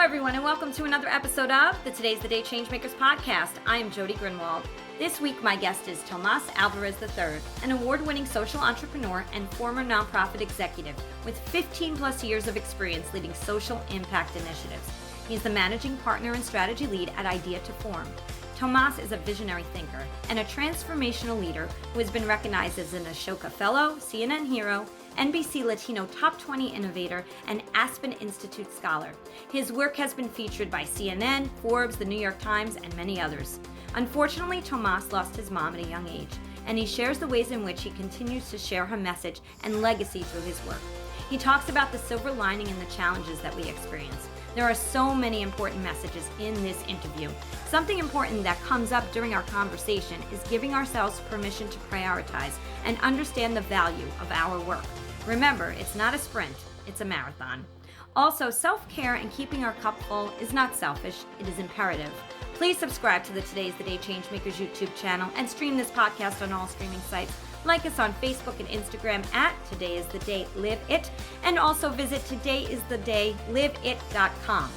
everyone, and welcome to another episode of the Today's the Day Changemakers podcast. I am Jody Grunwald. This week, my guest is Tomas Alvarez III, an award-winning social entrepreneur and former nonprofit executive with 15 plus years of experience leading social impact initiatives. He's the managing partner and strategy lead at Idea to Form. Tomas is a visionary thinker and a transformational leader who has been recognized as an Ashoka Fellow, CNN Hero, NBC Latino Top 20 Innovator, and Aspen Institute Scholar. His work has been featured by CNN, Forbes, the New York Times, and many others. Unfortunately, Tomas lost his mom at a young age, and he shares the ways in which he continues to share her message and legacy through his work. He talks about the silver lining and the challenges that we experience. There are so many important messages in this interview. Something important that comes up during our conversation is giving ourselves permission to prioritize and understand the value of our work. Remember, it's not a sprint, it's a marathon. Also, self-care and keeping our cup full is not selfish, it is imperative. Please subscribe to the Today's the Day Changemakers YouTube channel and stream this podcast on all streaming sites. Like us on Facebook and Instagram at Today is the Day Live It, and also visit todayisthedayliveit.com.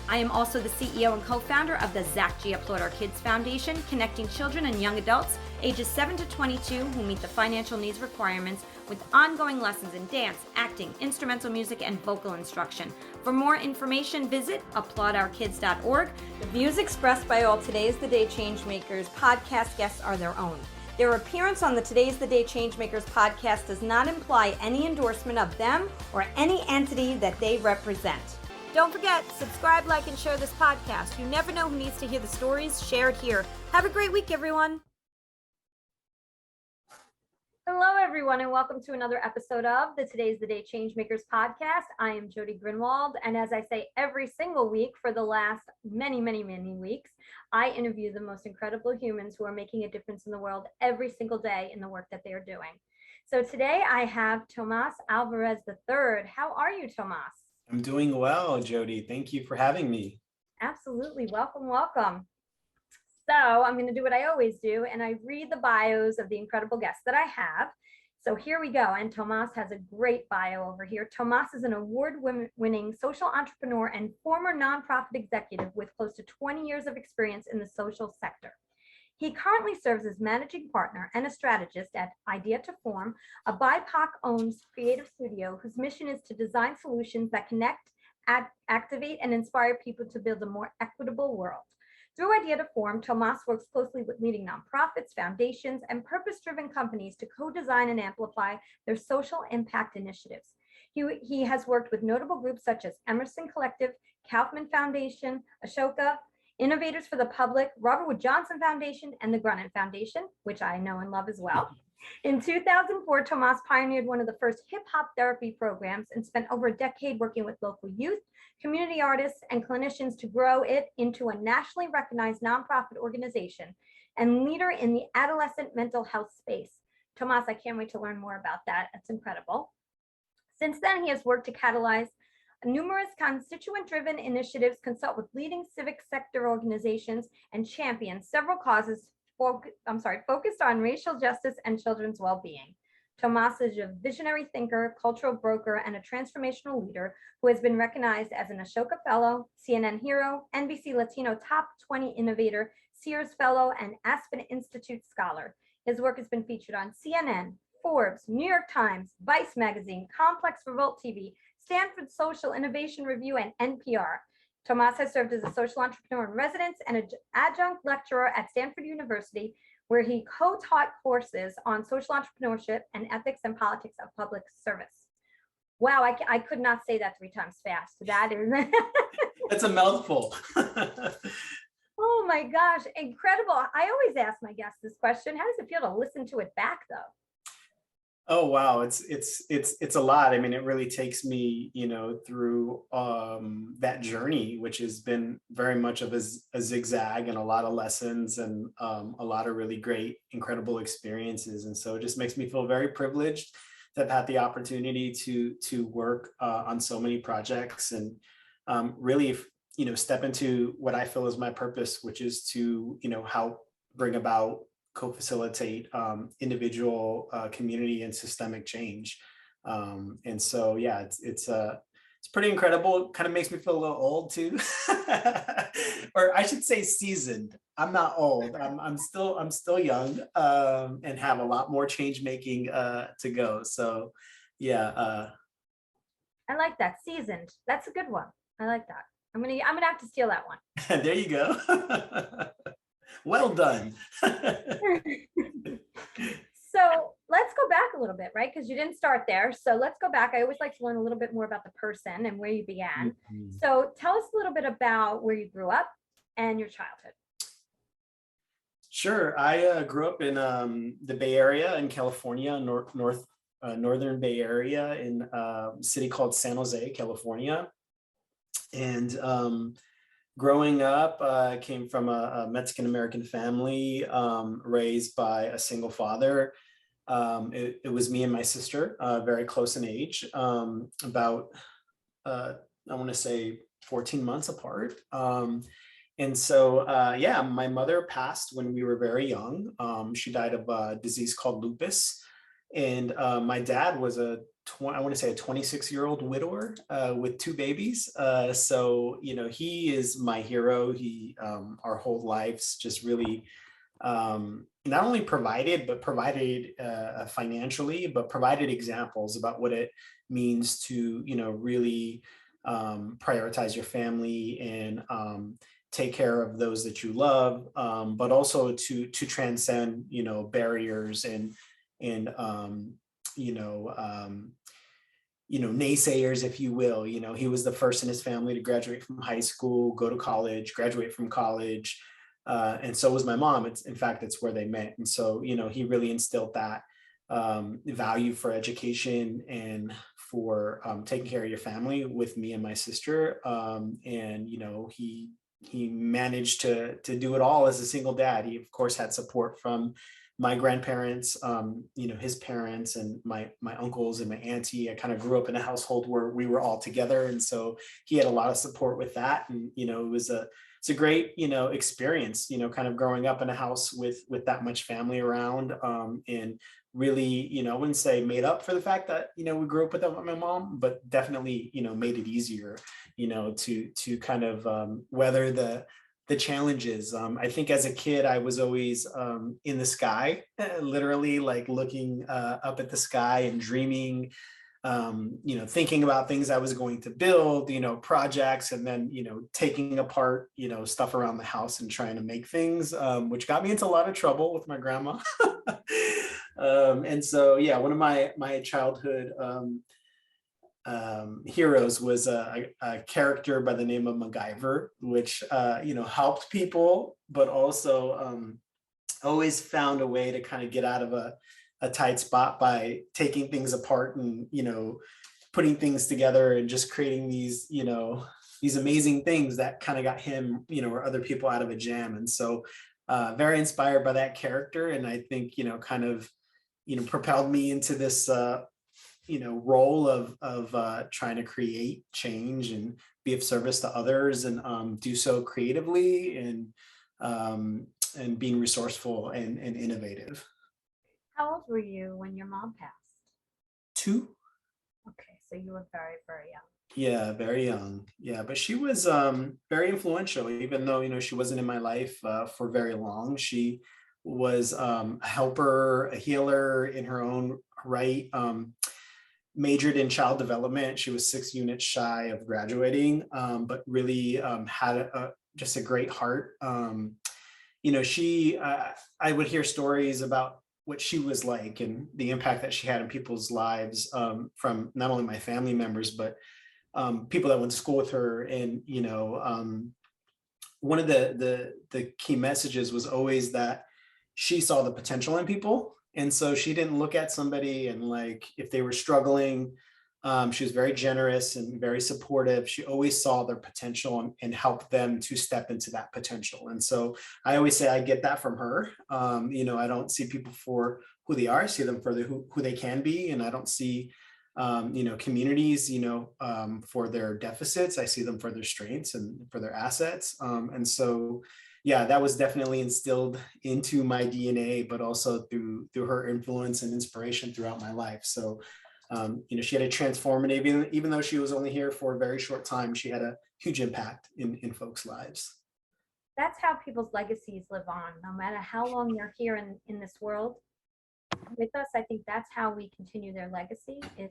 I am also the CEO and co-founder of the Zach G. Applaud Our Kids Foundation, connecting children and young adults ages 7 to 22 who meet the financial needs requirements with ongoing lessons in dance, acting, instrumental music, and vocal instruction. For more information, visit applaudourkids.org. The views expressed by all Today's the Day Changemakers podcast guests are their own. Their appearance on the Today's the Day Changemakers podcast does not imply any endorsement of them or any entity that they represent. Don't forget, subscribe, like, and share this podcast. You never know who needs to hear the stories shared here. Have a great week, everyone. Hello, everyone, and welcome to another episode of the Today's the Day Changemakers podcast. I am Jody Grunwald, and as I say every single week for the last many weeks, I interview the most incredible humans who are making a difference in the world every single day in the work that they are doing. So today I have Tomas Alvarez III. How are you, Tomas? I'm doing well, Jody. Thank you for having me. Absolutely. Welcome. So I'm going to do what I always do, and I read the bios of the incredible guests that I have. So here we go. And Tomas has a great bio over here. Tomas is an award-winning social entrepreneur and former nonprofit executive with close to 20 years of experience in the social sector. He currently serves as managing partner and a strategist at Idea to Form, a BIPOC-owned creative studio whose mission is to design solutions that connect, activate, and inspire people to build a more equitable world. Through Idea to Form, Tomas works closely with leading nonprofits, foundations, and purpose-driven companies to co-design and amplify their social impact initiatives. He has worked with notable groups such as Emerson Collective, Kaufman Foundation, Ashoka, Innovators for the Public, Robert Wood Johnson Foundation, and the Grunin Foundation, which I know and love as well. In 2004, Tomas pioneered one of the first hip-hop therapy programs and spent over a decade working with local youth, community artists, and clinicians to grow it into a nationally recognized nonprofit organization and leader in the adolescent mental health space. Tomas, I can't wait to learn more about that. That's incredible. Since then, he has worked to catalyze numerous constituent-driven initiatives, consult with leading civic sector organizations, and champion several causes focused on racial justice and children's well-being. Tomas is a visionary thinker, cultural broker, and a transformational leader who has been recognized as an Ashoka Fellow, CNN Hero, NBC Latino Top 20 Innovator, Sears Fellow, and Aspen Institute Scholar. His work has been featured on CNN, Forbes, New York Times, Vice Magazine, Complex Revolt TV, Stanford Social Innovation Review, and NPR. Tomas has served as a social entrepreneur in residence and an adjunct lecturer at Stanford University, where he co-taught courses on social entrepreneurship and ethics and politics of public service. Wow, I could not say that 3 times fast. That is... That's a mouthful. Oh my gosh, incredible. I always ask my guests this question. How does it feel to listen to it back though? Oh, wow. It's a lot. I mean, it really takes me, through that journey, which has been very much of a zigzag and a lot of lessons and a lot of really great, incredible experiences. And so it just makes me feel very privileged to have had the opportunity to work on so many projects and really, step into what I feel is my purpose, which is to, help bring about co-facilitate individual, community, and systemic change. And so, yeah, it's it's pretty incredible. Kind of makes me feel a little old too, or I should say seasoned. I'm not old. I'm still young, and have a lot more change making to go. So, yeah. I like that. Seasoned. That's a good one. I like that. I'm gonna have to steal that one. There you go. Well done. So let's go back a little bit, right? Because you didn't start there. So let's go back. I always like to learn a little bit more about the person and where you began. Mhm. So tell us a little bit about where you grew up and your childhood. Sure. I grew up in the Bay Area in California, northern Bay Area in a city called San Jose, California. And growing up, I came from a Mexican American family, raised by a single father. It was me and my sister, very close in age, about I want to say 14 months apart. And so, yeah, my mother passed when we were very young. She died of a disease called lupus. And my dad was I want to say a 26-year-old widower with two babies. So, he is my hero. Our whole lives just really not only provided financially, but provided examples about what it means to, really prioritize your family and take care of those that you love, but also to transcend, barriers and naysayers, if you will. He was the first in his family to graduate from high school, go to college, graduate from college, and so was my mom. In fact, it's where they met. And so, he really instilled that value for education and for taking care of your family with me and my sister. And he managed to do it all as a single dad. He of course had support from my grandparents, his parents, and my uncles and my auntie. I kind of grew up in a household where we were all together, and so he had a lot of support with that. And it's a great experience, kind of growing up in a house with that much family around, and really, I wouldn't say made up for the fact that we grew up without my mom, but definitely made it easier, to kind of weather the challenges. I think as a kid, I was always in the sky, literally like looking up at the sky and dreaming, thinking about things I was going to build, projects, and then, taking apart, stuff around the house and trying to make things, which got me into a lot of trouble with my grandma. And so, yeah, one of my childhood heroes was a character by the name of MacGyver, which helped people, but also always found a way to kind of get out of a tight spot by taking things apart and putting things together and just creating these these amazing things that kind of got him or other people out of a jam. And so very inspired by that character, and I think kind of propelled me into this role of trying to create change and be of service to others, and do so creatively, and being resourceful and innovative. How old were you when your mom passed? 2. Okay, so you were very, very young. Yeah, very young. Yeah, but she was very influential, even though she wasn't in my life for very long. She was a helper, a healer in her own right. Majored in child development. She was 6 units shy of graduating, but really had just a great heart. I would hear stories about what she was like and the impact that she had in people's lives, from not only my family members, but people that went to school with her. And one of the key messages was always that she saw the potential in people. And so she didn't look at somebody and like if they were struggling. She was very generous and very supportive. She always saw their potential and helped them to step into that potential. And so I always say I get that from her. I don't see people for who they are. I see them for who they can be. And I don't see communities, for their deficits. I see them for their strengths and for their assets. And so, yeah, that was definitely instilled into my DNA, but also through her influence and inspiration throughout my life. So, she had a transformative, even though she was only here for a very short time, she had a huge impact in folks' lives. That's how people's legacies live on, no matter how long they're here in this world with us. I think that's how we continue their legacy. Is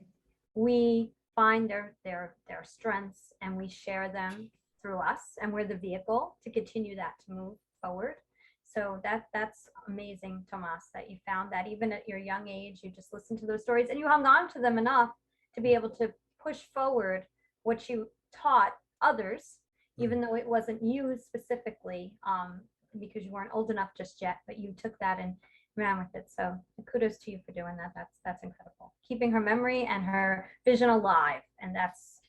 we find their strengths and we share them through us, and we're the vehicle to continue that to move forward. So that's amazing, Tomas, that you found that even at your young age, you just listened to those stories and you hung on to them enough to be able to push forward what you taught others, even though it wasn't you specifically, because you weren't old enough just yet, but you took that and ran with it. So kudos to you for doing that. That's incredible. Keeping her memory and her vision alive. And that's,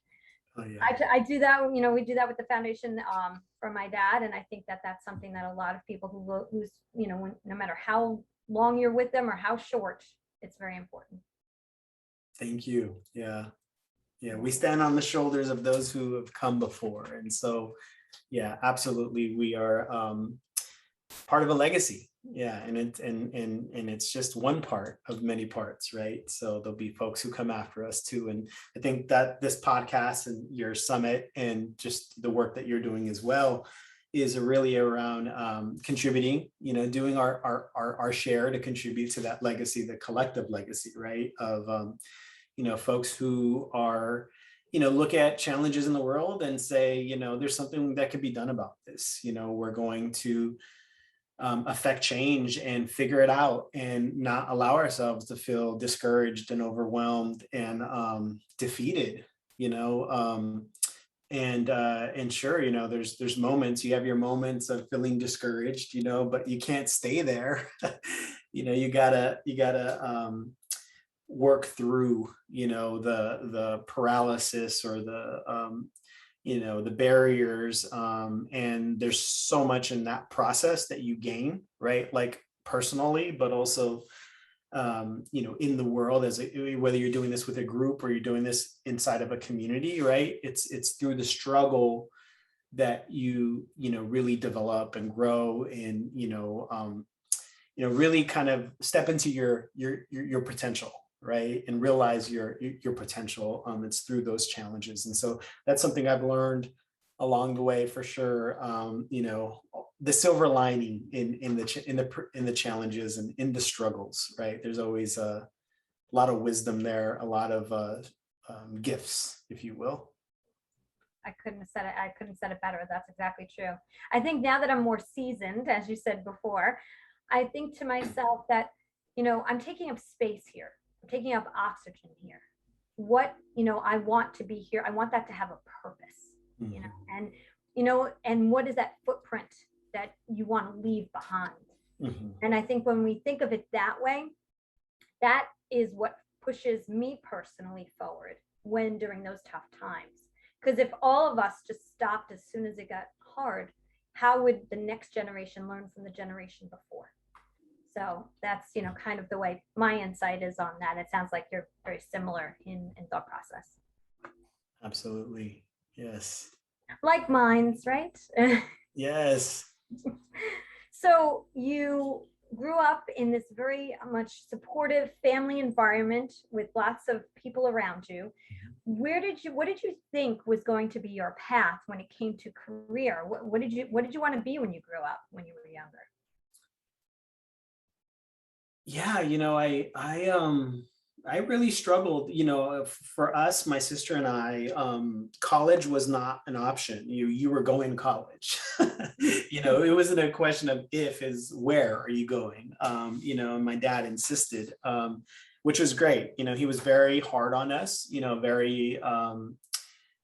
I do that, we do that with the foundation for my dad. And I think that's something that a lot of people who's, no matter how long you're with them or how short, it's very important. Thank you. Yeah. Yeah. We stand on the shoulders of those who have come before. And so, yeah, absolutely. We are part of a legacy. Yeah. And it's just one part of many parts, right? So there'll be folks who come after us too. And I think that this podcast and your summit and just the work that you're doing as well is really around contributing, doing our share to contribute to that legacy, the collective legacy, right? Of, folks who are, look at challenges in the world and say, there's something that could be done about this. We're going to affect change and figure it out and not allow ourselves to feel discouraged and overwhelmed and defeated, and sure, there's moments, you have your moments of feeling discouraged, but you can't stay there. You gotta work through, the paralysis or the barriers. And there's so much in that process that you gain, right? Like personally, but also, in the world whether you're doing this with a group or you're doing this inside of a community, right? It's through the struggle that you really develop and grow and, really kind of step into your potential, right? And realize your potential. It's through those challenges. And so that's something I've learned along the way for sure. The silver lining in the challenges and in the struggles, right? There's always a lot of wisdom there, a lot of gifts, if you will. I couldn't have said it better. That's exactly true. I think now that I'm more seasoned, as you said before, I think to myself that, I'm taking up space here. I'm taking up oxygen here. What, I want to be here. I want that to have a purpose, and what is that footprint that you want to leave behind? And I think when we think of it that way, that is what pushes me personally forward when during those tough times. Because if all of us just stopped as soon as it got hard, how would the next generation learn from the generation before? So that's, kind of the way my insight is on that. It sounds like you're very similar in thought process. Absolutely. Yes. Like minds, right? Yes. So you grew up in this very much supportive family environment with lots of people around you. What did you think was going to be your path when it came to career? What did you want to be when you grew up, when you were younger? Yeah, I really struggled, for us, my sister and I, college was not an option. You were going to college. It wasn't a question of if, is where are you going? And my dad insisted, which was great. He was very hard on us, very,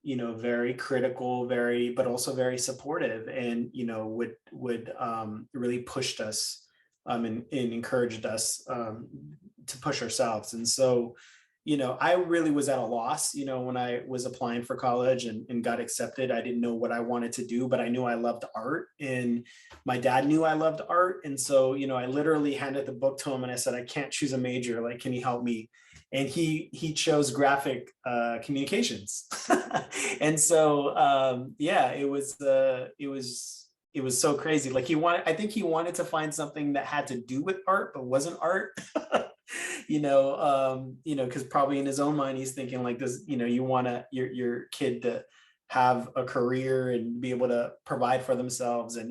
very critical, but also very supportive, and, would really pushed us and encouraged us to push ourselves. And so, I really was at a loss, when I was applying for college and got accepted. I didn't know what I wanted to do, but I knew I loved art, and my dad knew I loved art. And so, I literally handed the book to him and I said, I can't choose a major. Like, can you help me? And he chose graphic communications. And so, it was so crazy. Like I think he wanted to find something that had to do with art, but wasn't art. because probably in his own mind, he's thinking like this, you want your kid to have a career and be able to provide for themselves. And,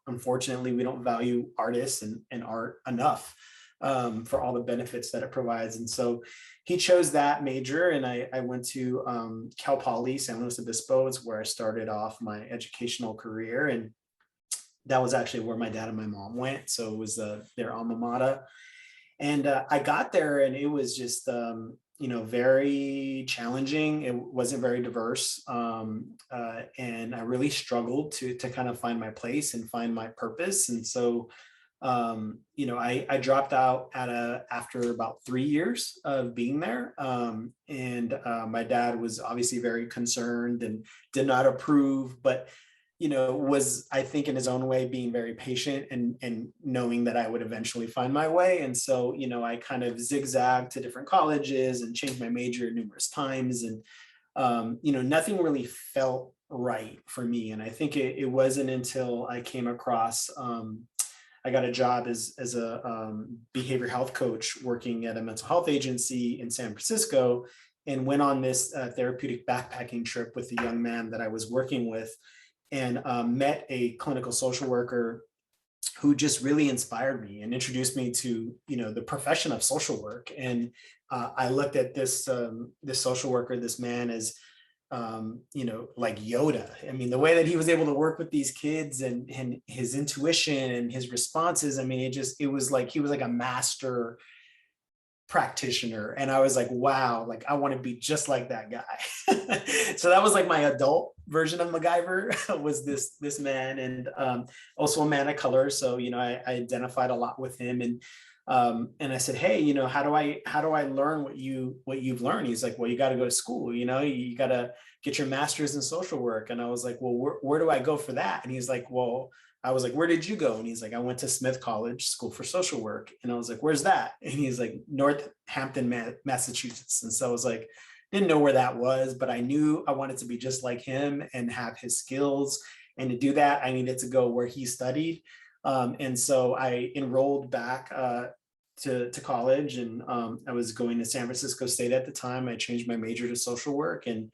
unfortunately, we don't value artists and art enough for all the benefits that it provides. And so he chose that major, and I went to Cal Poly San Luis Obispo. It's where I started off my educational career. And that was actually where my dad and my mom went. So it was their alma mater. And I got there, and it was just, very challenging. It wasn't very diverse. And I really struggled to kind of find my place and find my purpose. And so, I dropped out after about 3 years of being there. And my dad was obviously very concerned and did not approve, but was, I think, in his own way, being very patient and knowing that I would eventually find my way. And so, I kind of zigzagged to different colleges and changed my major numerous times. And, nothing really felt right for me. And I think it wasn't until I came across, I got a job as a behavioral health coach working at a mental health agency in San Francisco, and went on this therapeutic backpacking trip with the young man that I was working with, and met a clinical social worker who just really inspired me and introduced me to the profession of social work. And I looked at this social worker, this man, as like Yoda. I mean, the way that he was able to work with these kids, and his intuition and his responses, I mean, it was like he was like a master practitioner. And I was like, wow, like I want to be just like that guy. So that was like my adult version of MacGyver was this man, and also a man of color. So, I identified a lot with him. And I said, hey, how do I learn what you've learned? He's like, well, you got to go to school, you got to get your master's in social work. And I was like, well, where do I go for that? And he's like, well, I was like, where did you go? And he's like, I went to Smith College School for Social Work. And I was like, where's that? And he's like, Northampton, Massachusetts. And so I was like, didn't know where that was, but I knew I wanted to be just like him and have his skills. And to do that, I needed to go where he studied. And so I enrolled back to college, and I was going to San Francisco State at the time. I changed my major to social work, and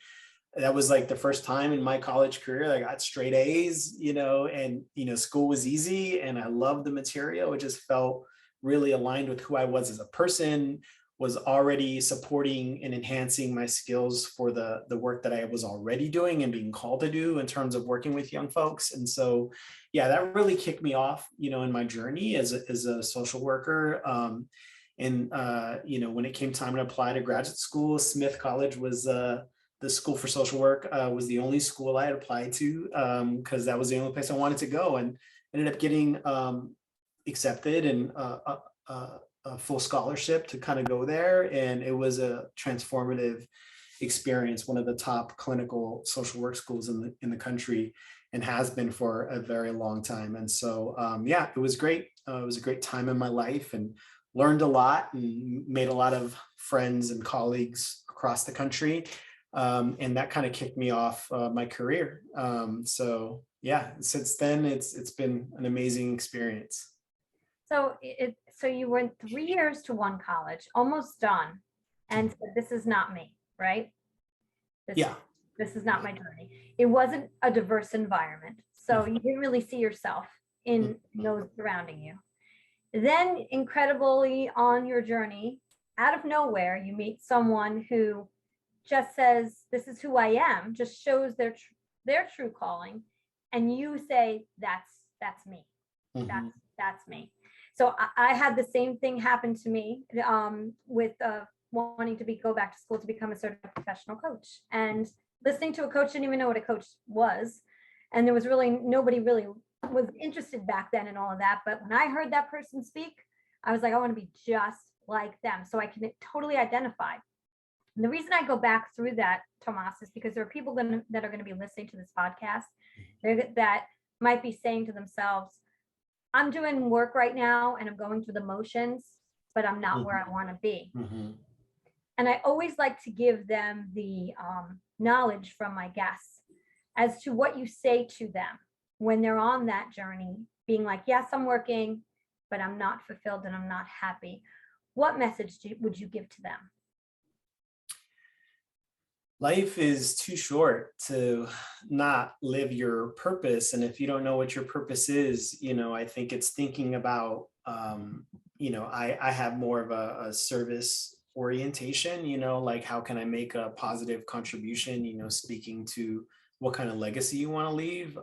that was like the first time in my college career that I got straight A's, and, school was easy, and I loved the material. It just felt really aligned with who I was as a person, was already supporting and enhancing my skills for the work that I was already doing and being called to do in terms of working with young folks. And so, yeah, that really kicked me off, in my journey as a social worker. And when it came time to apply to graduate school, Smith College was the School for Social Work was the only school I had applied to, because that was the only place I wanted to go, and ended up getting accepted and a full scholarship to kind of go there. And it was a transformative experience, one of the top clinical social work schools in the country, and has been for a very long time. And so, yeah, it was great. It was a great time in my life, and learned a lot and made a lot of friends and colleagues across the country. And that kind of kicked me off my career. So yeah, since then it's been an amazing experience. So you went 3 years to one college, almost done, and said, this is not me, right? Yeah. This is not my journey. It wasn't a diverse environment, so you didn't really see yourself in those surrounding you. Then, incredibly, on your journey, out of nowhere, you meet someone who just says, this is who I am, just shows their true calling. And you say, that's me. Mm-hmm. That's me. So I had the same thing happen to me with wanting to go back to school to become a certified professional coach, and listening to a coach. Didn't even know what a coach was. And there was really, nobody really was interested back then in all of that. But when I heard that person speak, I was like, I want to be just like them. So I can totally identify. And the reason I go back through that, Tomas, is because there are people that are going to be listening to this podcast that might be saying to themselves, I'm doing work right now and I'm going through the motions, but I'm not where I want to be. Mm-hmm. And I always like to give them the knowledge from my guests as to what you say to them when they're on that journey, being like, yes, I'm working, but I'm not fulfilled and I'm not happy. what message would you give to them? Life is too short to not live your purpose. And if you don't know what your purpose is, I think it's thinking about, I have more of a service orientation, like how can I make a positive contribution, speaking to what kind of legacy you want to leave.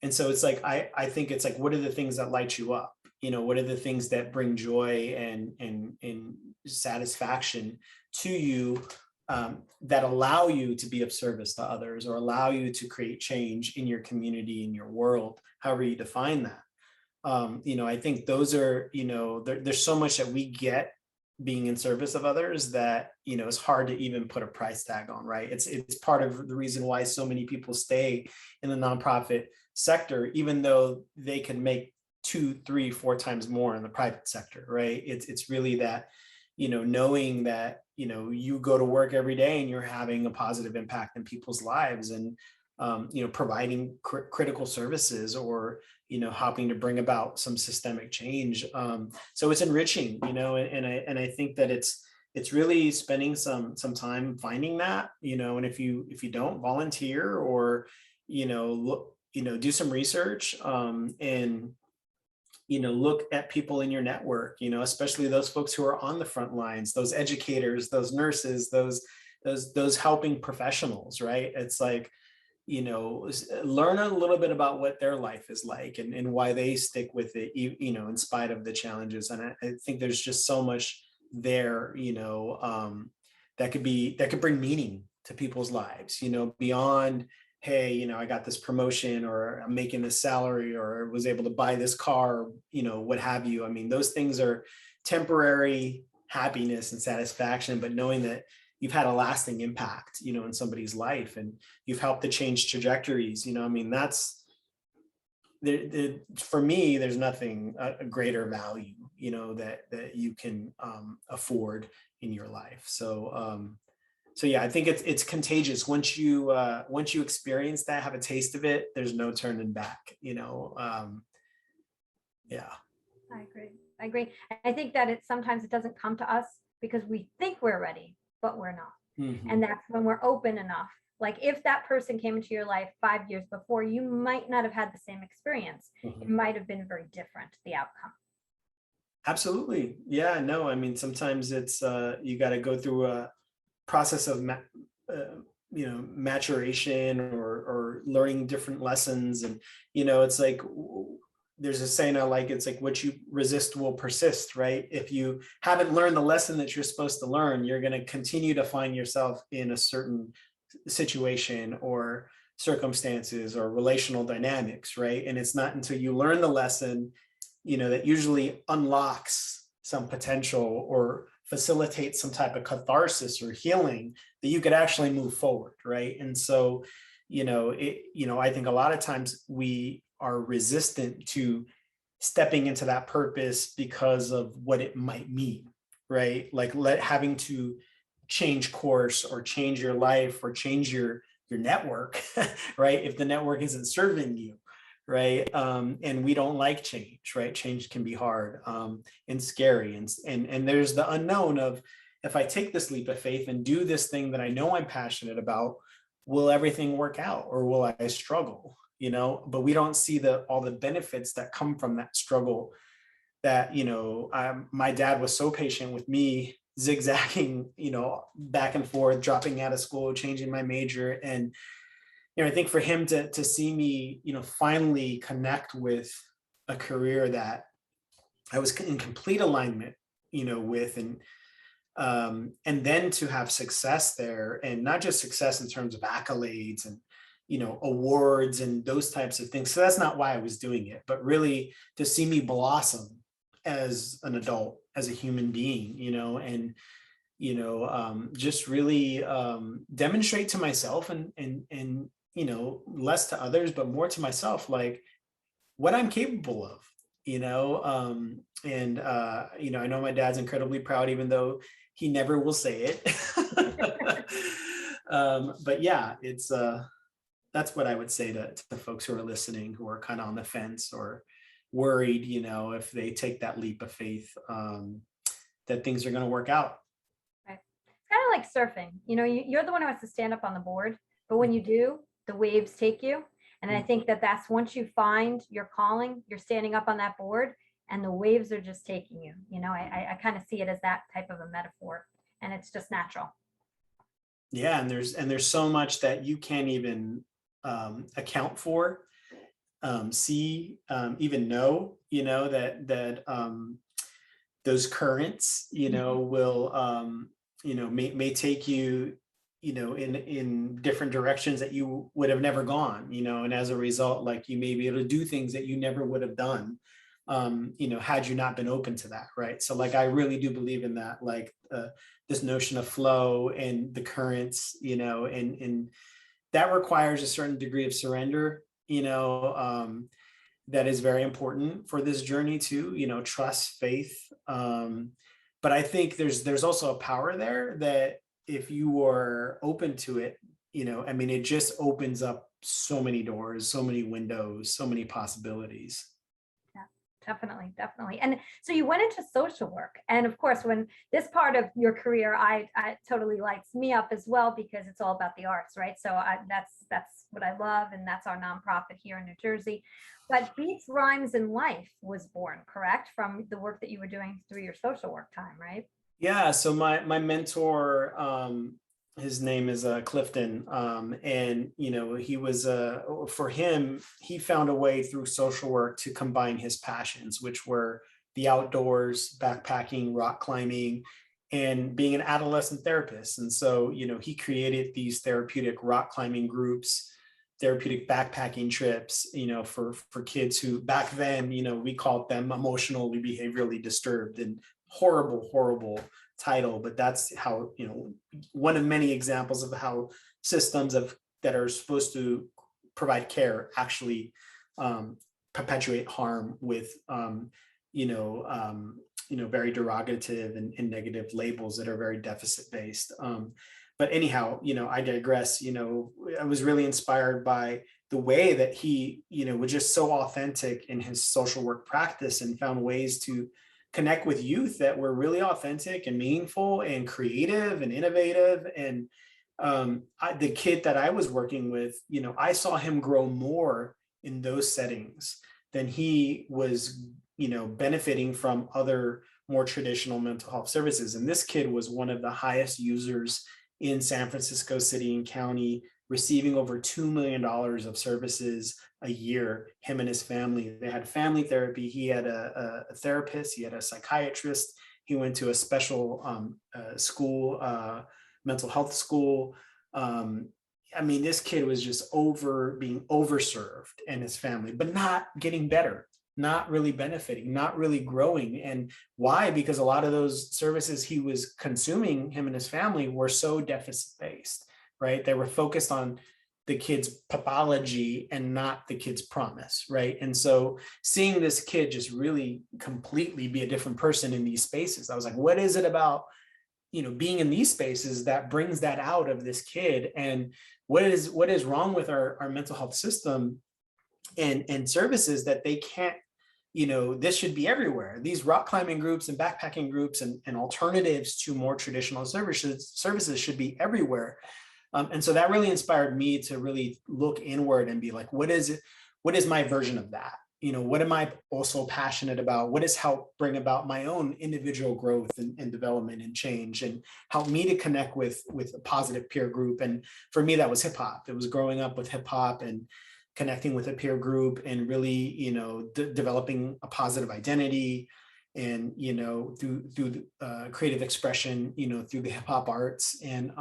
And so it's like, I think it's like, what are the things that light you up? What are the things that bring joy and satisfaction to you, that allow you to be of service to others or allow you to create change in your community, in your world, however you define that. I think those are, there's so much that we get being in service of others that, it's hard to even put a price tag on, right? It's part of the reason why so many people stay in the nonprofit sector, even though they can make 2, 3, 4 times more in the private sector, right? It's really that, knowing that, you go to work every day and you're having a positive impact in people's lives and, providing critical services or, helping to bring about some systemic change. So it's enriching, and I think that it's really spending some time finding that, and if you don't volunteer or, look, do some research, and look at people in your network, especially those folks who are on the front lines, those educators, those nurses, those helping professionals, right? It's like, learn a little bit about what their life is like and why they stick with it, in spite of the challenges. And I think there's just so much there, that could bring meaning to people's lives, beyond, hey, I got this promotion or I'm making this salary or was able to buy this car, what have you. I mean, those things are temporary happiness and satisfaction, but knowing that you've had a lasting impact, in somebody's life and you've helped to change trajectories, I mean, that's for me, there's nothing a greater value, that you can afford in your life. So yeah, I think it's contagious. Once you experience that, have a taste of it, there's no turning back, yeah. I agree. I think that sometimes it doesn't come to us because we think we're ready, but we're not. Mhm. And that's when we're open enough. Like if that person came into your life 5 years before, you might not have had the same experience. Mhm. It might have been very different, the outcome. Absolutely. Yeah, no, I mean, sometimes it's you got to go through a process of maturation or learning different lessons, and it's like there's a saying I like, it's like what you resist will persist, right? If you haven't learned the lesson that you're supposed to learn, you're going to continue to find yourself in a certain situation or circumstances or relational dynamics, right? And it's not until you learn the lesson, that usually unlocks some potential or facilitates some type of catharsis or healing that you could actually move forward, right? And so, I think a lot of times we are resistant to stepping into that purpose because of what it might mean, right? Like having to change course or change your life or change your network, right? If the network isn't serving you, right? And we don't like change, right? Change can be hard, and scary, and there's the unknown of, if I take this leap of faith and do this thing that I know I'm passionate about, will everything work out or will I struggle? But we don't see all the benefits that come from that struggle. That my dad was so patient with me zigzagging, back and forth, dropping out of school, changing my major, and I think for him to see me, finally connect with a career that I was in complete alignment, with, and then to have success there, and not just success in terms of accolades and awards and those types of things. So that's not why I was doing it, but really to see me blossom as an adult, as a human being, and just really demonstrate to myself and less to others, but more to myself, like what I'm capable of, and I know my dad's incredibly proud, even though he never will say it. But yeah, it's that's what I would say to folks who are listening, who are kind of on the fence or worried, if they take that leap of faith. that things are going to work out. Right. It's kind of like surfing. You know, you're the one who has to stand up on the board, but when you do, the waves take you. And I think that that's once you find your calling, you're standing up on that board and the waves are just taking you. You know, I kind of see it as that type of a metaphor, and it's just natural. Yeah, and there's so much that you can't even account for, see, even know, you know, that those currents, you know, will you know, may take you, you know, in different directions that you would have never gone, you know, and as a result, like, you may be able to do things that you never would have done, you know, had you not been open to that, right? So like, I really do believe in that, like, this notion of flow and the currents, you know, and that requires a certain degree of surrender, you know, that is very important for this journey too, you know, trust, faith. But I think there's also a power there that if you are open to it, you know, I mean, it just opens up so many doors, so many windows, so many possibilities. Yeah, definitely, definitely. And so you went into social work, and of course, when this part of your career, I totally lights me up as well, because it's all about the arts, right? So that's what I love, and that's our nonprofit here in New Jersey. But Beats, Rhymes, and Life was born, correct, from the work that you were doing through your social work time, right? Yeah, so my mentor, his name is Clifton, and you know, he was for him, he found a way through social work to combine his passions, which were the outdoors, backpacking, rock climbing, and being an adolescent therapist. And so, you know, he created these therapeutic rock climbing groups, therapeutic backpacking trips, you know, for kids who back then, you know, we called them emotionally behaviorally disturbed, and horrible title, but that's how, you know, one of many examples of how systems of that are supposed to provide care actually perpetuate harm with you know, very derogative and negative labels that are very deficit based. But anyhow, you know, I digress. You know, I was really inspired by the way that he, you know, was just so authentic in his social work practice and found ways to connect with youth that were really authentic and meaningful and creative and innovative. And the kid that I was working with, you know, I saw him grow more in those settings than he was, you know, benefiting from other more traditional mental health services. And this kid was one of the highest users in San Francisco City and County, receiving over $2 million of services a year, him and his family. They had family therapy. He had a therapist, he had a psychiatrist. He went to a special school, mental health school. I mean, this kid was just being overserved, and his family, but not getting better, not really benefiting, not really growing. And why? Because a lot of those services he was consuming, him and his family, were so deficit based, right? They were focused on the kid's pathology and not the kid's promise, right? And so seeing this kid just really completely be a different person in these spaces, I was like, what is it about, you know, being in these spaces that brings that out of this kid? And what is wrong with our mental health system and services that they can't, you know, this should be everywhere. These rock climbing groups and backpacking groups and alternatives to more traditional services should be everywhere. And so that really inspired me to really look inward and be like, what is it? What is my version of that? You know, what am I also passionate about? What has helped bring about my own individual growth and development and change, and help me to connect with a positive peer group? And for me, that was hip hop. It was growing up with hip hop and connecting with a peer group and really, you know, developing a positive identity, and, you know, through creative expression, you know, through the hip hop arts. And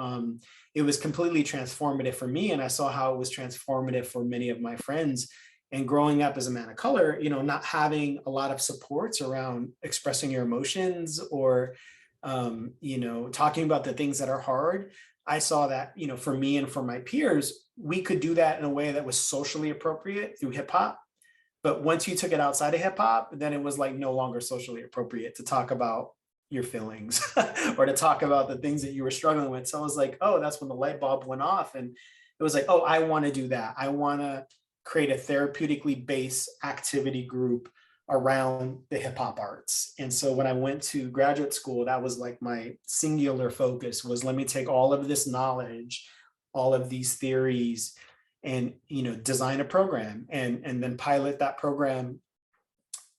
it was completely transformative for me. And I saw how it was transformative for many of my friends. And growing up as a man of color, you know, not having a lot of supports around expressing your emotions or, you know, talking about the things that are hard. I saw that, you know, for me and for my peers, we could do that in a way that was socially appropriate through hip hop. But once you took it outside of hip hop, then it was like no longer socially appropriate to talk about your feelings or to talk about the things that you were struggling with. So I was like, oh, that's when the light bulb went off. And it was like, oh, I want to do that. I want to create a therapeutically based activity group around the hip hop arts. And so when I went to graduate school, that was like my singular focus was, let me take all of this knowledge, all of these theories, and, design a program and then pilot that program,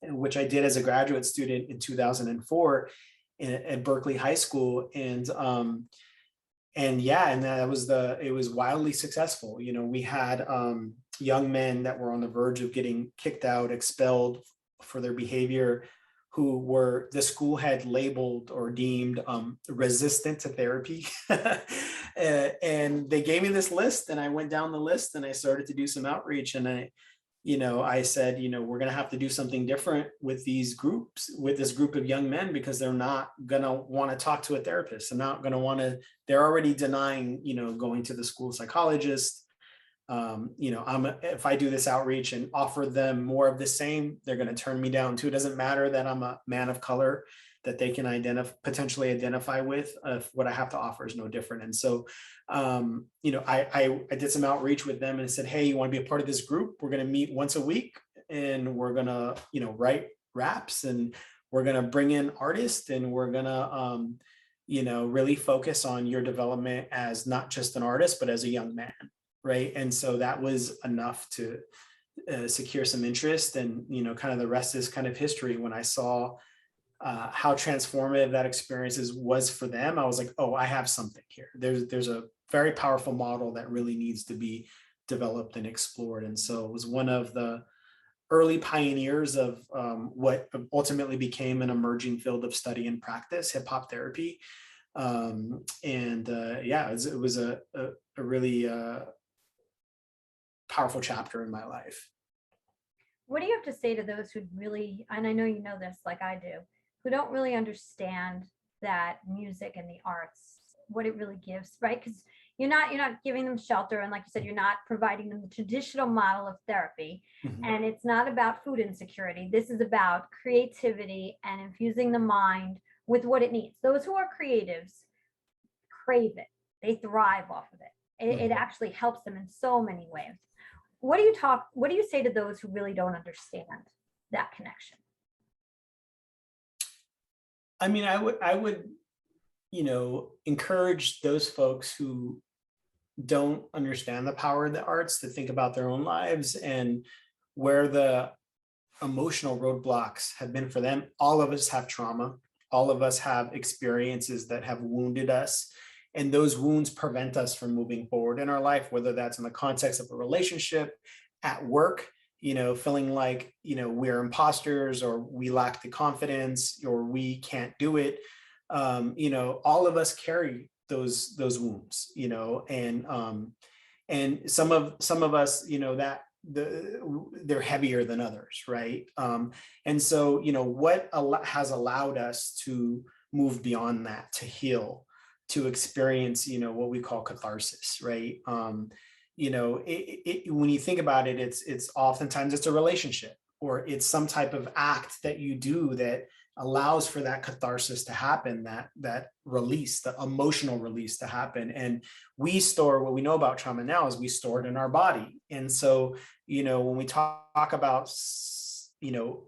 which I did as a graduate student in 2004 at Berkeley High School. And yeah, and it was wildly successful. We had young men that were on the verge of getting kicked out, expelled for their behavior, the school had labeled or deemed resistant to therapy. And they gave me this list, and I went down the list and I started to do some outreach. And I said, we're going to have to do something different with these groups, with this group of young men, because they're not going to want to talk to a therapist. They're already denying, going to the school psychologist. If I do this outreach and offer them more of the same, they're going to turn me down too. It doesn't matter that I'm a man of color, that they can potentially identify with. If what I have to offer is no different. And so, I did some outreach with them and said, hey, you want to be a part of this group? We're going to meet once a week, and we're going to, write raps, and we're going to bring in artists, and we're going to, really focus on your development as not just an artist, but as a young man. Right. And so that was enough to secure some interest, and, kind of the rest is kind of history. When I saw how transformative that experience was for them, I was like, oh, I have something here. There's a very powerful model that really needs to be developed and explored. And so it was one of the early pioneers of what ultimately became an emerging field of study and practice, hip hop therapy. It was a really powerful chapter in my life. What do you have to say to those who really, and I know you know this like I do, who don't really understand that music and the arts, what it really gives, right? Because you're not giving them shelter, and like you said, you're not providing them the traditional model of therapy. Mm-hmm. And it's not about food insecurity. This is about creativity and infusing the mind with what it needs. Those who are creatives crave it. They thrive off of it. It actually helps them in so many ways. What do you say to those who really don't understand that connection? I mean, I would, encourage those folks who don't understand the power of the arts to think about their own lives and where the emotional roadblocks have been for them. All of us have trauma. All of us have experiences that have wounded us. And those wounds prevent us from moving forward in our life, whether that's in the context of a relationship, at work, feeling like, we're imposters, or we lack the confidence, or we can't do it. All of us carry those wounds, and some of us, they're heavier than others. Right. And so, what has allowed us to move beyond that, to heal, to experience, what we call catharsis, right? When you think about it, it's oftentimes it's a relationship, or it's some type of act that you do that allows for that catharsis to happen, that release, the emotional release to happen. And we store, what we know about trauma now is we store it in our body. And so, when we talk about,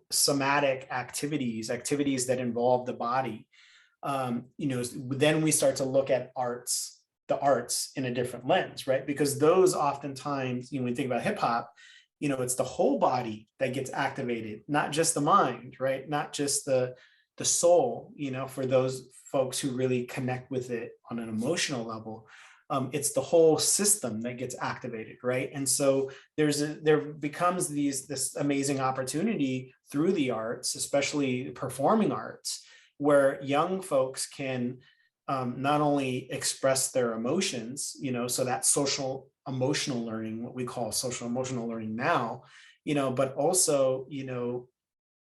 somatic activities that involve the body, then we start to look at the arts in a different lens, right? Because those oftentimes, when we think about hip hop, it's the whole body that gets activated, not just the mind, right? Not just the soul, for those folks who really connect with it on an emotional level. It's the whole system that gets activated, right? And so there becomes this amazing opportunity through the arts, especially performing arts, where young folks can not only express their emotions, so that social emotional learning, what we call social emotional learning now, but also,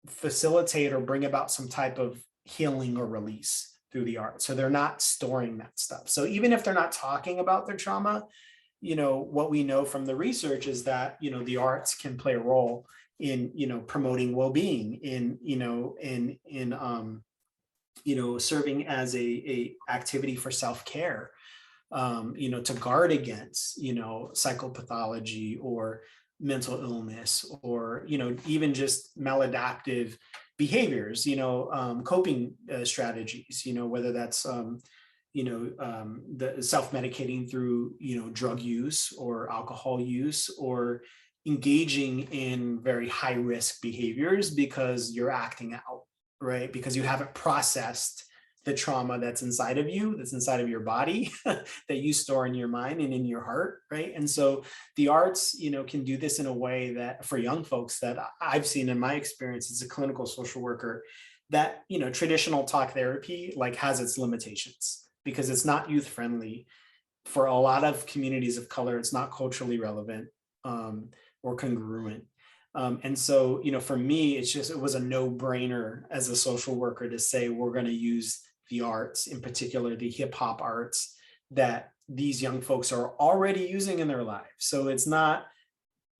facilitate or bring about some type of healing or release through the art. So they're not storing that stuff. So even if they're not talking about their trauma, what we know from the research is that, the arts can play a role in, promoting well-being, in serving as a activity for self-care, to guard against, psychopathology, or mental illness, or, even just maladaptive behaviors, coping strategies, whether that's, the self-medicating through, drug use or alcohol use, or engaging in very high risk behaviors because you're acting out, right? Because you haven't processed the trauma that's inside of you, that's inside of your body, that you store in your mind and in your heart, right? And so the arts, can do this in a way that, for young folks, that I've seen in my experience as a clinical social worker, that, traditional talk therapy like has its limitations because it's not youth friendly. For a lot of communities of color, it's not culturally relevant or congruent. And so, for me, it was a no-brainer as a social worker to say, we're going to use the arts, in particular, the hip hop arts that these young folks are already using in their lives. So it's not,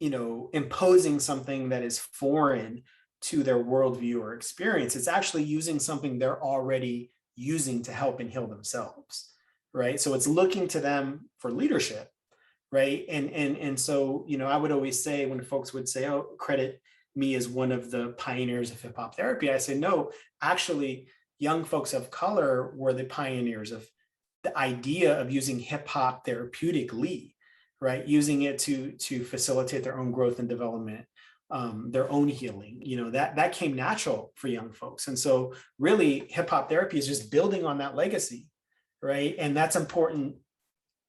imposing something that is foreign to their worldview or experience. It's actually using something they're already using to help and heal themselves, right? So it's looking to them for leadership, right? And so, I would always say, when folks would say, oh, credit me as one of the pioneers of hip hop therapy, I say, no, actually, young folks of color were the pioneers of the idea of using hip hop therapeutically, right? Using it to facilitate their own growth and development, their own healing. That came natural for young folks. And so really hip hop therapy is just building on that legacy, right? And that's important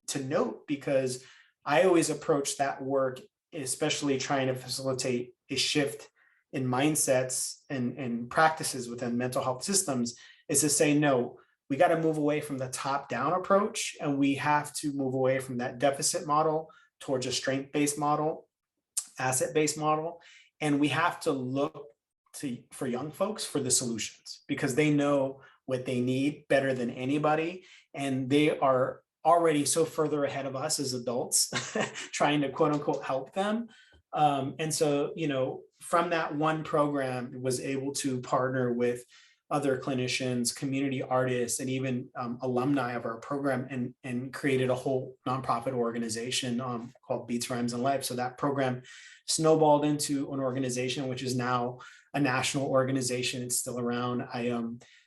to note, because I always approach that work, especially trying to facilitate a shift in mindsets and practices within mental health systems, is to say, no, we got to move away from the top-down approach, and we have to move away from that deficit model towards a strength-based model, asset-based model. And we have to look for young folks for the solutions, because they know what they need better than anybody. And they are already so further ahead of us as adults trying to quote unquote help them. And so, from that one program, was able to partner with other clinicians, community artists, and even alumni of our program, and created a whole nonprofit organization called Beats, Rhymes, and Life. So that program snowballed into an organization, which is now a national organization. It's still around. I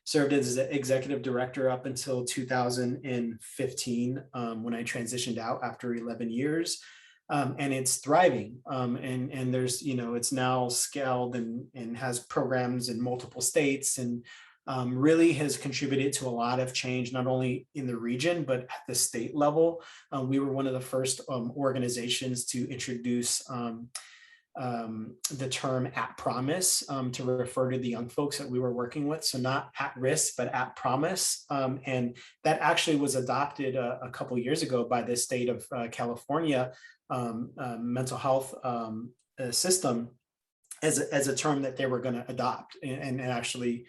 served as the executive director up until 2015, when I transitioned out after 11 years. And it's thriving. And there's, it's now scaled and has programs in multiple states, and really has contributed to a lot of change, not only in the region, but at the state level. We were one of the first organizations to introduce the term at promise to refer to the young folks that we were working with. So not at risk, but at promise. And that actually was adopted a couple of years ago by the state of California mental health system as a term that they were going to adopt and actually,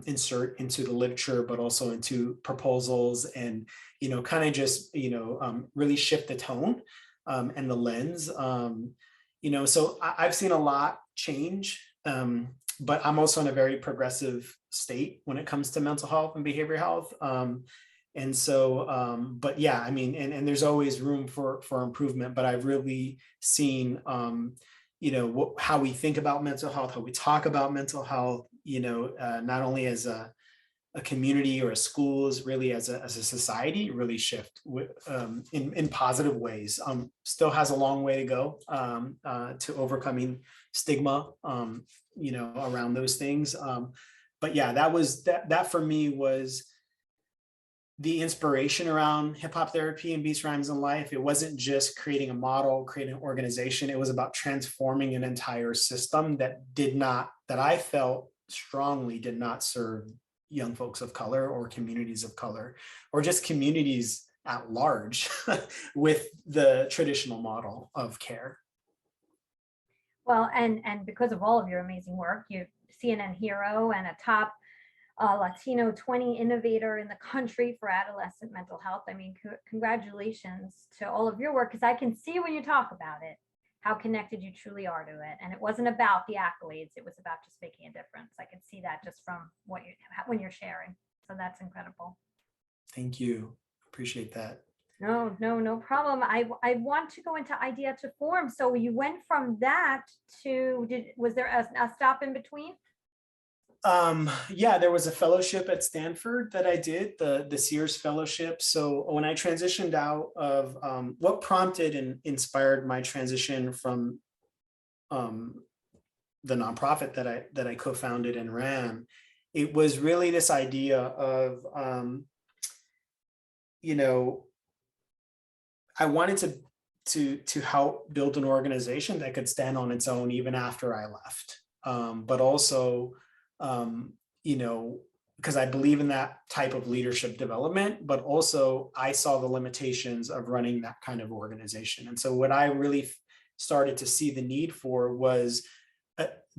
insert into the literature, but also into proposals, and, kind of just, really shift the tone and the lens. So I've seen a lot change, but I'm also in a very progressive state when it comes to mental health and behavioral health. And so, but yeah, I mean, and there's always room for improvement, but I've really seen, how we think about mental health, how we talk about mental health, not only as a community or a schools, really as a society, really shift in positive ways. Still has a long way to go to overcoming stigma, around those things. But yeah, that for me was the inspiration around hip hop therapy and Beats, Rhymes, and Life. It wasn't just creating a model, creating an organization. It was about transforming an entire system that I felt strongly did not serve young folks of color or communities of color, or just communities at large with the traditional model of care. Well, and because of all of your amazing work, you're CNN hero and a top Latino 20 innovator in the country for adolescent mental health. I mean, congratulations to all of your work, because I can see when you talk about it how connected you truly are to it. And it wasn't about the accolades, it was about just making a difference. I can see that just from when you're sharing. So that's incredible. Thank you. Appreciate that. No problem. I want to go into idea to form. So you went from that to, was there a stop in between? Yeah, there was a fellowship at Stanford that I did, the Sears Fellowship. So when I transitioned out of what prompted and inspired my transition from um, the nonprofit that I co-founded and ran, it was really this idea of you know, I wanted to help build an organization that could stand on its own even after I left. But also, um, you know, because I believe in that type of leadership development, but also I saw the limitations of running that kind of organization. And so what I really started to see the need for was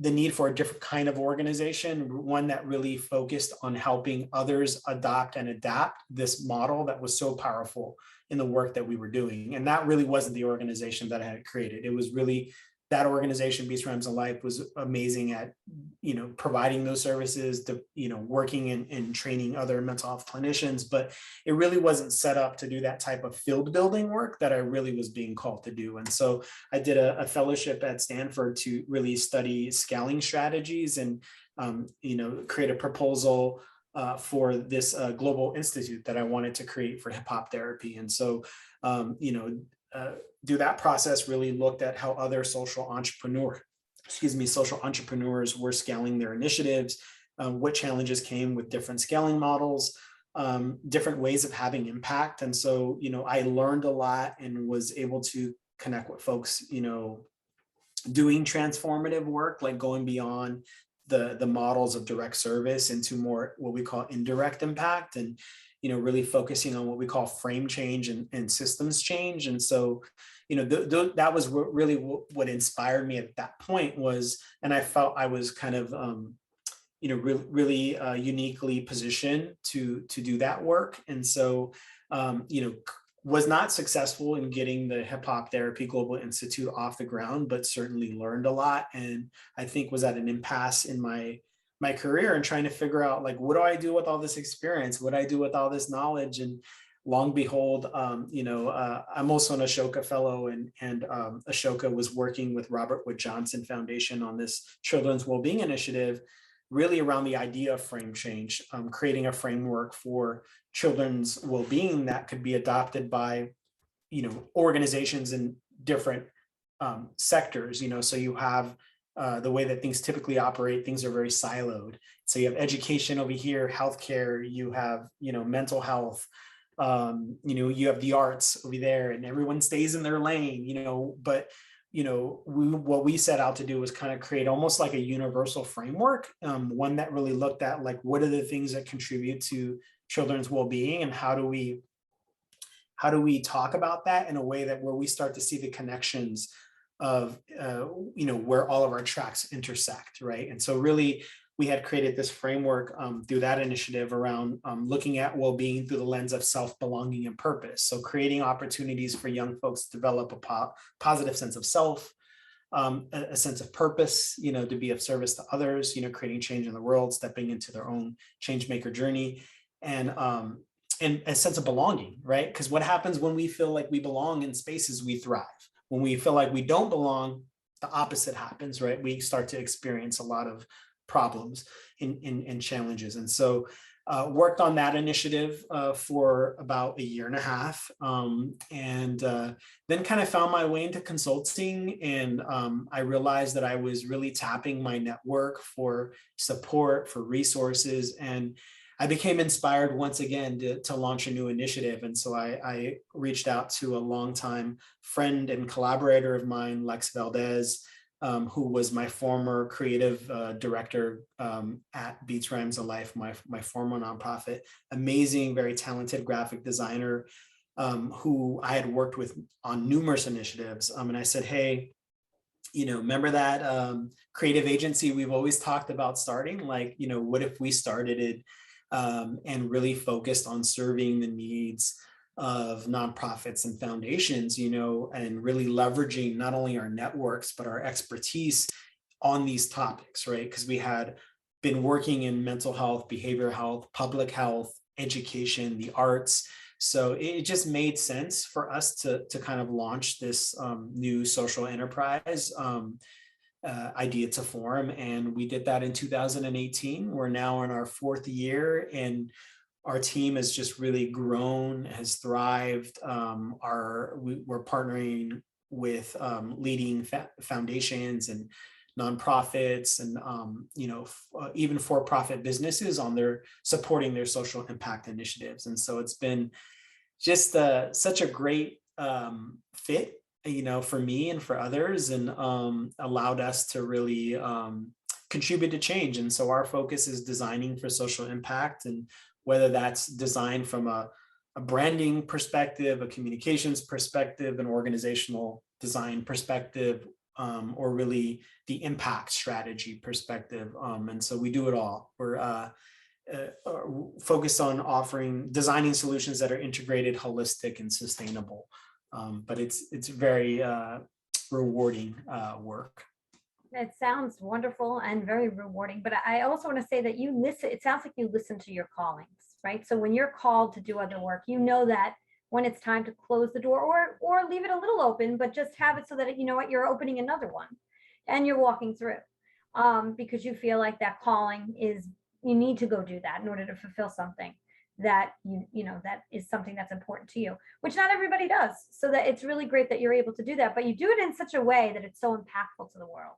the need for a different kind of organization, one that really focused on helping others adopt and adapt this model that was so powerful in the work that we were doing. And that really wasn't the organization that I had created. It was really that organization, Beats Rhymes and Life, was amazing at, providing those services, working and training other mental health clinicians, but it really wasn't set up to do that type of field building work that I really was being called to do. And so I did a fellowship at Stanford to really study scaling strategies and, create a proposal for this global institute that I wanted to create for hip hop therapy. And so, do that process, really looked at how other social entrepreneurs were scaling their initiatives, what challenges came with different scaling models, different ways of having impact. And so, I learned a lot and was able to connect with folks, doing transformative work, like going beyond the models of direct service into more what we call indirect impact, and really focusing on what we call frame change and systems change. And so that was really what inspired me at that point was, and I felt I was kind of really uniquely positioned to do that work. And so was not successful in getting the Hip Hop Therapy Global Institute off the ground, but certainly learned a lot. And I think was at an impasse in my career and trying to figure out, like, what do I do with all this experience? What do I do with all this knowledge? And long behold, I'm also an Ashoka Fellow, and Ashoka was working with Robert Wood Johnson Foundation on this children's well-being initiative, really around the idea of frame change, creating a framework for children's well-being that could be adopted by, organizations in different sectors. So you have the way that things typically operate, things are very siloed. So you have education over here, healthcare, you have, mental health, you have the arts over there, and everyone stays in their lane, but what we set out to do was kind of create almost like a universal framework, one that really looked at, like, what are the things that contribute to children's well-being, and how do we talk about that in a way that where we start to see the connections of where all of our tracks intersect, right? And so really we had created this framework through that initiative around looking at well-being through the lens of self-belonging and purpose. So creating opportunities for young folks to develop a positive sense of self, a sense of purpose, to be of service to others, creating change in the world, stepping into their own change maker journey, and a sense of belonging, right? Because what happens when we feel like we belong in spaces, we thrive. When we feel like we don't belong, the opposite happens, right? We start to experience a lot of problems and challenges. And so worked on that initiative for about a year and a half, and then kind of found my way into consulting. And I realized that I was really tapping my network for support, for resources, and I became inspired once again to launch a new initiative. And so I reached out to a longtime friend and collaborator of mine, Lex Valdez, who was my former creative director at Beats Rhymes and Life, my former nonprofit. Amazing, very talented graphic designer who I had worked with on numerous initiatives. And I said, hey, remember that creative agency we've always talked about starting? Like, what if we started it and really focused on serving the needs of nonprofits and foundations, and really leveraging not only our networks, but our expertise on these topics, right? Because we had been working in mental health, behavioral health, public health, education, the arts, So it just made sense for us to kind of launch this new social enterprise idea to form. And we did that in 2018. We're now in our fourth year, and our team has just really grown, has thrived. We're partnering with leading foundations and nonprofits and even for-profit businesses on their supporting their social impact initiatives. And so it's been just such a great fit, for me and for others, and allowed us to really contribute to change. And so our focus is designing for social impact, and whether that's designed from a branding perspective, a communications perspective, an organizational design perspective, or really the impact strategy perspective. And so we do it all. We're focused on designing solutions that are integrated, holistic, and sustainable. But it's very rewarding work. It sounds wonderful and very rewarding, but I also want to say that you listen, it sounds like you listen to your callings, right? So when you're called to do other work, you know that when it's time to close the door or leave it a little open, but just have it so that, you know what, you're opening another one and you're walking through, because you feel like that calling is, you need to go do that in order to fulfill something that that is something that's important to you, which not everybody does. So that it's really great that you're able to do that, but you do it in such a way that it's so impactful to the world,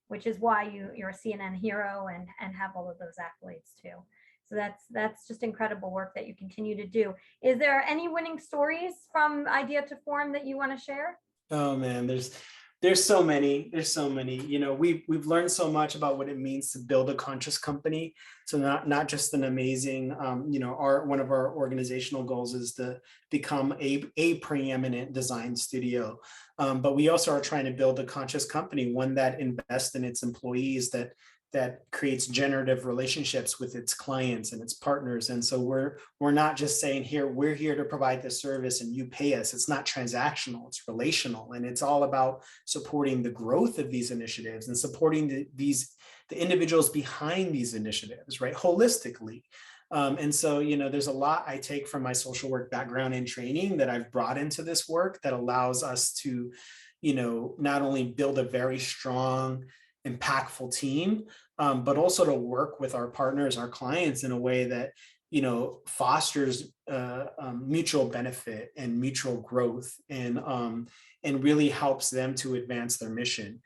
which is why you're a CNN hero and have all of those accolades too. So that's just incredible work that you continue to do. Is there any winning stories from idea to form that you want to share? Oh man, there's so many. We've learned so much about what it means to build a conscious company. So not just an amazing, one of our organizational goals is to become a preeminent design studio. But we also are trying to build a conscious company, one that invests in its employees, that creates generative relationships with its clients and its partners. And so we're not just saying, we're here to provide this service and you pay us. It's not transactional, it's relational. And it's all about supporting the growth of these initiatives and supporting the individuals behind these initiatives, right? Holistically. And so, there's a lot I take from my social work background and training that I've brought into this work that allows us to, not only build a very strong, impactful team, but also to work with our partners, our clients, in a way that fosters mutual benefit and mutual growth, and really helps them to advance their mission.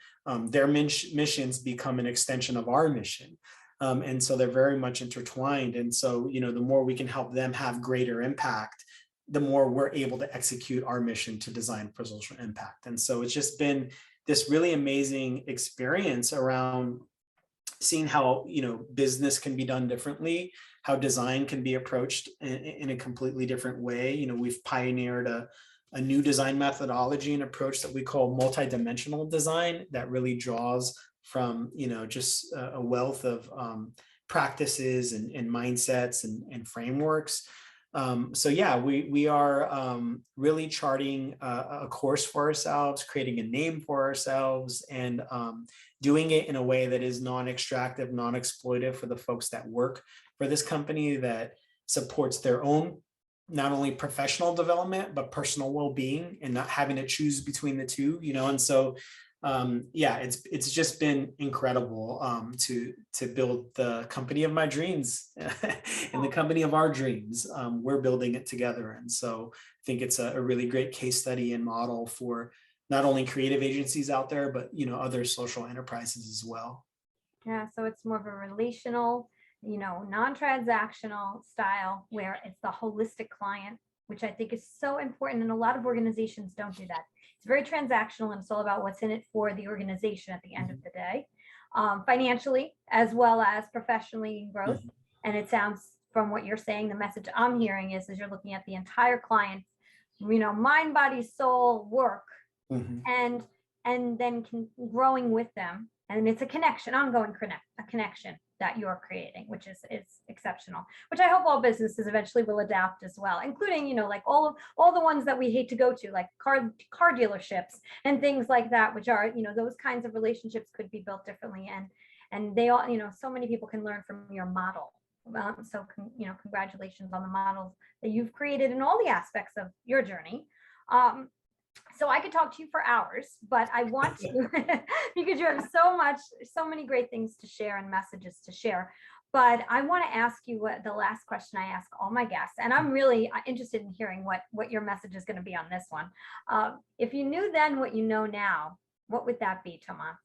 Their missions become an extension of our mission, and so they're very much intertwined. And so the more we can help them have greater impact, the more we're able to execute our mission to design for social impact. And so it's just been this really amazing experience around seeing how business can be done differently, how design can be approached in a completely different way. We've pioneered a new design methodology and approach that we call multidimensional design, that really draws from just a wealth of practices and mindsets and frameworks. So yeah, we are really charting a course for ourselves, creating a name for ourselves, and doing it in a way that is non-extractive, non-exploitive for the folks that work for this company, that supports their own not only professional development, but personal well-being, and not having to choose between the two, and so yeah, it's just been incredible to build the company of my dreams and the company of our dreams. We're building it together. And so I think it's a really great case study and model for not only creative agencies out there, but other social enterprises as well. Yeah, so it's more of a relational, non-transactional style, where it's the holistic client, which I think is so important. And a lot of organizations don't do that. It's very transactional, and it's all about what's in it for the organization at the end of the day, financially as well as professionally in growth. And it sounds, from what you're saying, the message I'm hearing is you're looking at the entire client's, mind, body, soul work, and then growing with them. And it's a connection, ongoing connection that you're creating, which is exceptional, which I hope all businesses eventually will adapt as well, including, like all the ones that we hate to go to, like car dealerships and things like that, which are, those kinds of relationships could be built differently. And they all, so many people can learn from your model. Congratulations on the models that you've created in all the aspects of your journey. So I could talk to you for hours, but I want to because you have so many great things to share and messages to share. But I want to ask you the last question I ask all my guests, and I'm really interested in hearing what your message is going to be on this one. If you knew then what you know now, what would that be, Tomas?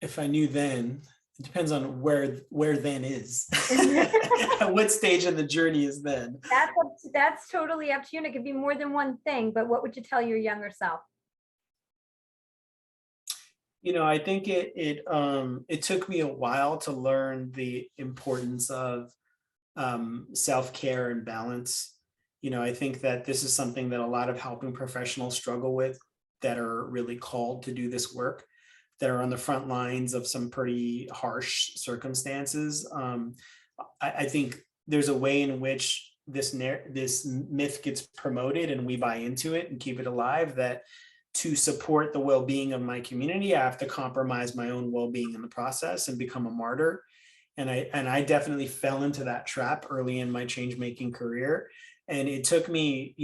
If I knew then, it depends on where then is. What stage of the journey is then? That's totally up to you, and it could be more than one thing, but what would you tell your younger self? I think it took me a while to learn the importance of self-care and balance. I think that this is something that a lot of helping professionals struggle with that are really called to do this work, that are on the front lines of some pretty harsh circumstances. I think there's a way in which this myth gets promoted and we buy into it and keep it alive, that to support the well-being of my community, I have to compromise my own well-being in the process and become a martyr. And I definitely fell into that trap early in my change-making career. And it took me,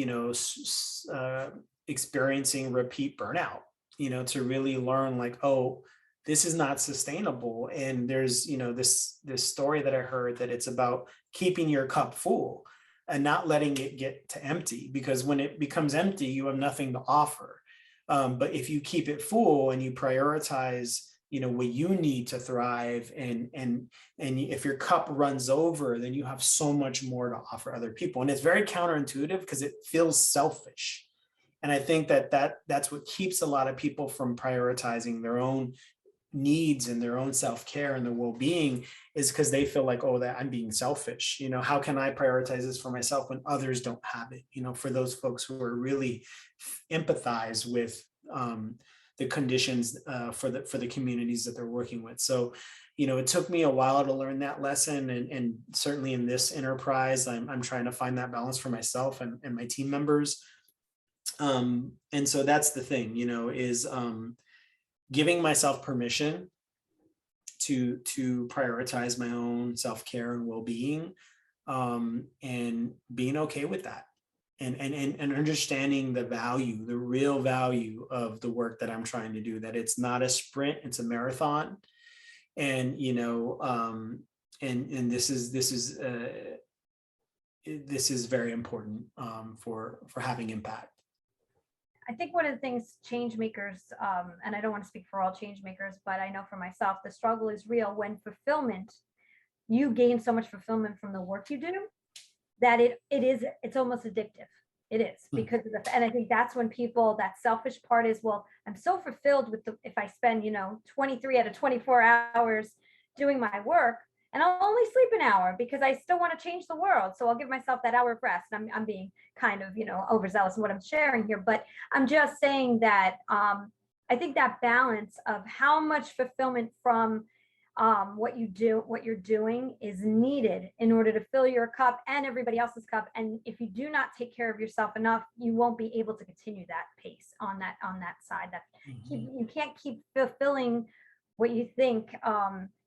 experiencing repeat burnout, to really learn like, oh, this is not sustainable. And there's, this story that I heard that it's about keeping your cup full and not letting it get to empty, because when it becomes empty, you have nothing to offer. But if you keep it full and you prioritize, what you need to thrive, and if your cup runs over, then you have so much more to offer other people. And it's very counterintuitive because it feels selfish. And I think that's what keeps a lot of people from prioritizing their own needs and their own self-care and their well-being, is because they feel like, oh, that I'm being selfish. How can I prioritize this for myself when others don't have it? For those folks who are really empathize with the conditions for the communities that they're working with. So, it took me a while to learn that lesson, and certainly in this enterprise, I'm trying to find that balance for myself and my team members. And so that's the thing, is giving myself permission to prioritize my own self-care and well-being, and being okay with that, and understanding the real value of the work that I'm trying to do, that it's not a sprint, it's a marathon. And and this is very important for having impact. I think one of the things change makers, and I don't want to speak for all change makers, but I know for myself, the struggle is real when fulfillment, you gain so much fulfillment from the work you do that it's almost addictive. It is, because of and I think that's when people, that selfish part is, well, I'm so fulfilled with if I spend, 23 out of 24 hours doing my work, and I'll only sleep an hour because I still want to change the world. So I'll give myself that hour of rest. I'm being kind of, overzealous in what I'm sharing here, but I'm just saying that I think that balance of how much fulfillment from what you're doing is needed in order to fill your cup and everybody else's cup. And if you do not take care of yourself enough, you won't be able to continue that pace on that side. That you can't keep fulfilling what you think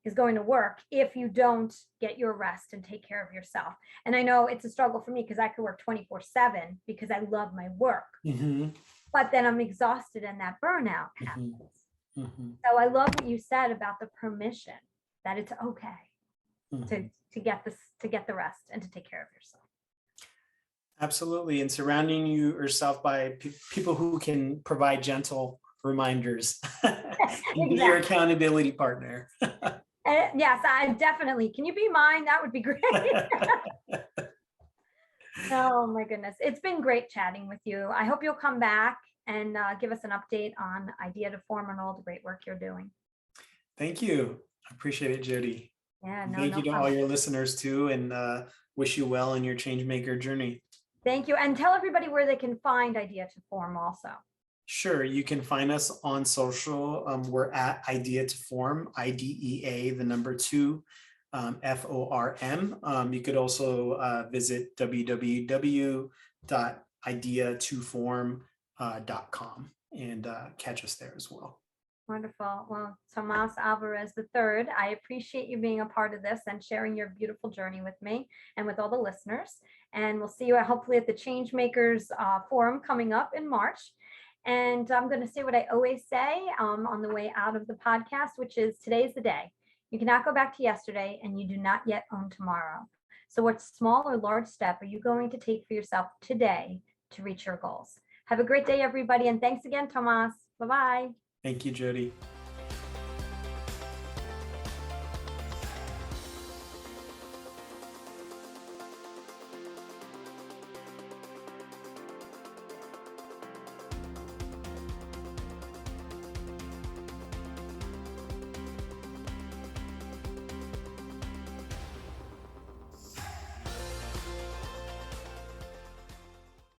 is going to work if you don't get your rest and take care of yourself. And I know it's a struggle for me because I could work 24/7 because I love my work, but then I'm exhausted and that burnout happens. So I love what you said about the permission, that it's okay to get the rest and to take care of yourself. Absolutely. And surrounding yourself by people who can provide gentle reminders. Exactly. Be your accountability partner. Yes, I definitely. Can you be mine? That would be great. Oh my goodness. It's been great chatting with you. I hope you'll come back and give us an update on Idea to Form and all the great work you're doing. Thank you. I appreciate it, Jody. Yeah, Thank you to all your listeners too, and wish you well in your Changemaker journey. Thank you. And tell everybody where they can find Idea to Form also. Sure. You can find us on social. We're at Idea to Form, IDEA, the number 2, FORM. You could also visit www.ideatoform.com and catch us there as well. Wonderful. Well, Tomas Alvarez III, I appreciate you being a part of this and sharing your beautiful journey with me and with all the listeners. And we'll see you hopefully at the Changemakers forum coming up in March. And I'm going to say what I always say on the way out of the podcast, which is today's the day. You cannot go back to yesterday, and you do not yet own tomorrow. So what small or large step are you going to take for yourself today to reach your goals? Have a great day, everybody. And thanks again, Tomas. Bye-bye. Thank you, Jody.